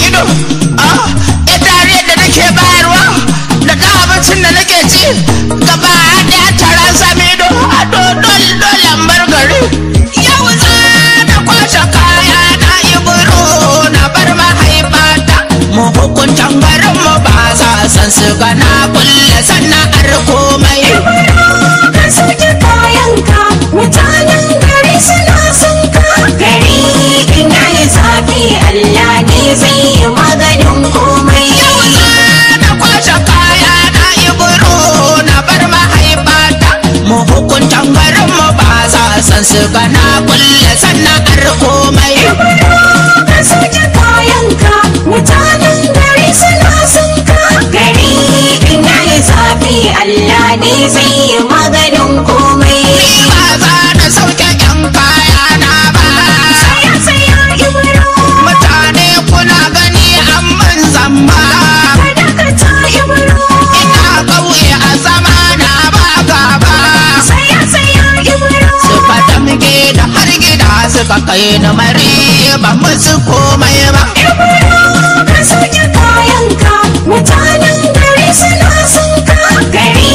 ido ya dariyar da nake bayarwa da ɗan abincin da nake ci gaba ɗaya taron sami ido a dole bar gari. Yau za na kwashe kaya na ibro na bar mahaifata mu hukuntan garin mu ba za san su gana kulle sana'ar komai. Ka sauke kayanka mutanen gari suna son ka. Gari in yayi zafi Allah ne zai yi maganin komai. Yau za na kwashe kaya na ibro na bar mahaifata mu hukuntan garin mu ba za san su gana kulle sana'ar komai. Ka sauke kayanka mutanen gari suna son ka. Gari in yayi zafi Allah ne zai yi maganin komai. Ni ba za na sauke ƴan kaya na ba. Saya Ibro, Mutane kuna gani an man zamba. kada ka ta Ibro. Ina ƙauye a zama na ba gaba. Saya Ibro, Suka damge da har gida suka kai na mari ba musu komai ba. ka sauke kayanka mutanen gari suna son ka. Gari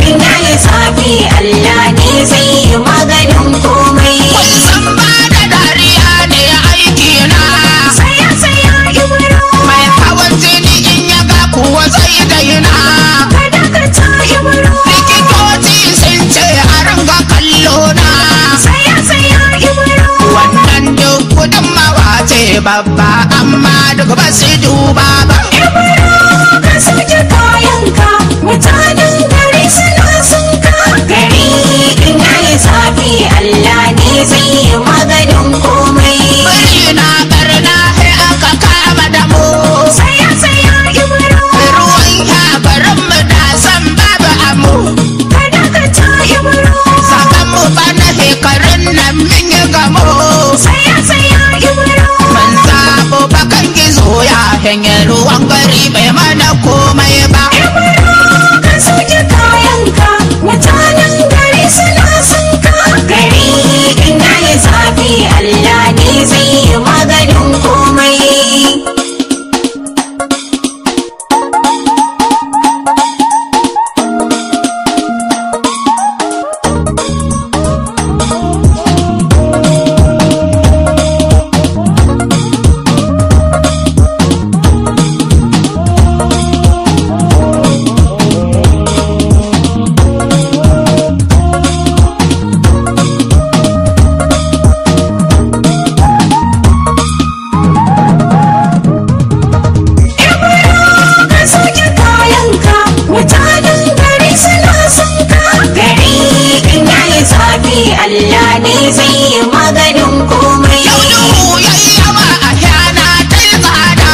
in yayi zafi Allah ne zai yi maganin komai. Kun san ba da dariya ne aiki na. Saya Ibro, Mai hawan jini in ya ga kuwa zai daina. kada ka ta Ibro. Likitoci sun ce a ringa kallo na. Saya Ibro, Wannan duk gudunmawa ce babba amma duk ba su duba ba. ka sauke kayanka mutanen gari suna son ka. Gari in yayi zafi Allah ne zai yi maganin komai. Bari na barna sai aka kama da mu. Saya Ibro, Ruwan yabarin mu da san babu amu. kada ka ta Ibro. Sakan mu bana shekarun nan mun yi gamo. Saya Ibro, Mun zaɓo bakan gizo ya hanyar ruwan gari bai mana komai ba. ka sauke kayanka mutanen gari suna son ka. Gari in yayi zafi Allah ne zai yi maganin komai. Ka sauke kayanka mutanen gari suna son ka. Gari in yayi zafi Allah ne zai yi maganin komai. Yau duhu yayi yawa a yana ta yi tsada.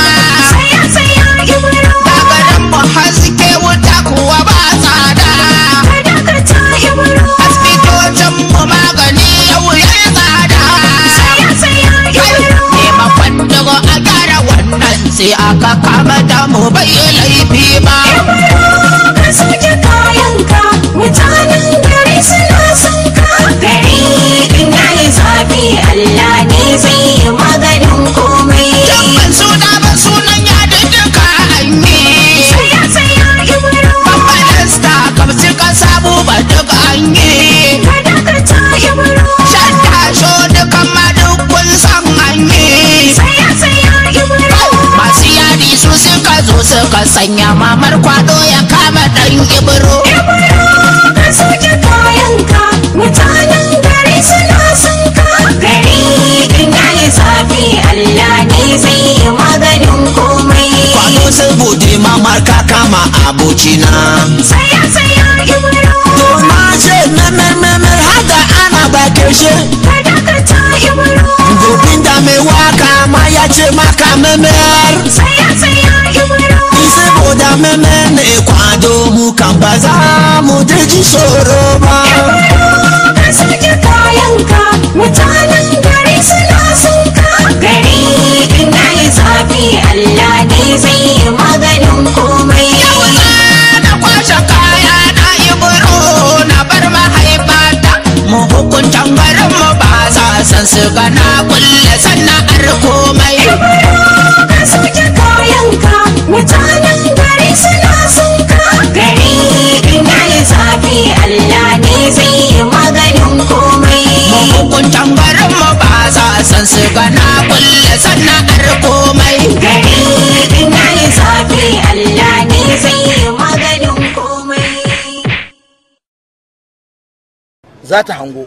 Saya Ibro, Garin mu haske wuta kuwa ba tsada. kada ka ta Ibro. Asibitocin mu magani yau yayi tsada. Saya Ibro, Maimakon daga a gyara wannan sai aka kama da mu bai laifi ba. ka sauke kayanka mutanen gari suna son ka. Gari in yayi zafi Allah ne zai yi maganin komai. Jamman suna ba sunan ya duka an yi. Saya Ibro, Bambalasta kamci kasa buba duk an yi. kada ka ta Ibro. Shadda sho dukan ma duk kun san an yi. Saya Ibro, Masu yadi su suka zo suka sanya mamar kwado ya kama dan ibro. ka sauke kayanka mutanen gari suna son ka. Gari in yayi zafi Allah ne zai yi maganin komai. Kwado sai bude mamar ka kama abokina. Saya Ibro, To na ce memar haka ana bakin shi. kada ka ta Ibro. Gobin da mai waka ma ya ce maka memar. Saya Ibro, Saboda memar ne kwado mu kan ba za mu ji tsoro ba. ka sauke kayanka mutanen gari suna son ka. Gari in yayi zafi Allah ne zai yi maganin komai. Yau za na kwashe kaya na ibro na bar mahaifata. Mu hukuntan garin mu ba za san su gana kulle sana'ar komai. Ka sauke mutanen gari suna son ka. Gari in yayi zafi Allah ne zai yi maganin komai. Hukuntan garin mu ba za san su gana kulle sana'ar komai. Gari in yayi zafi Allah ne zai yi maganin komai. Za ta hango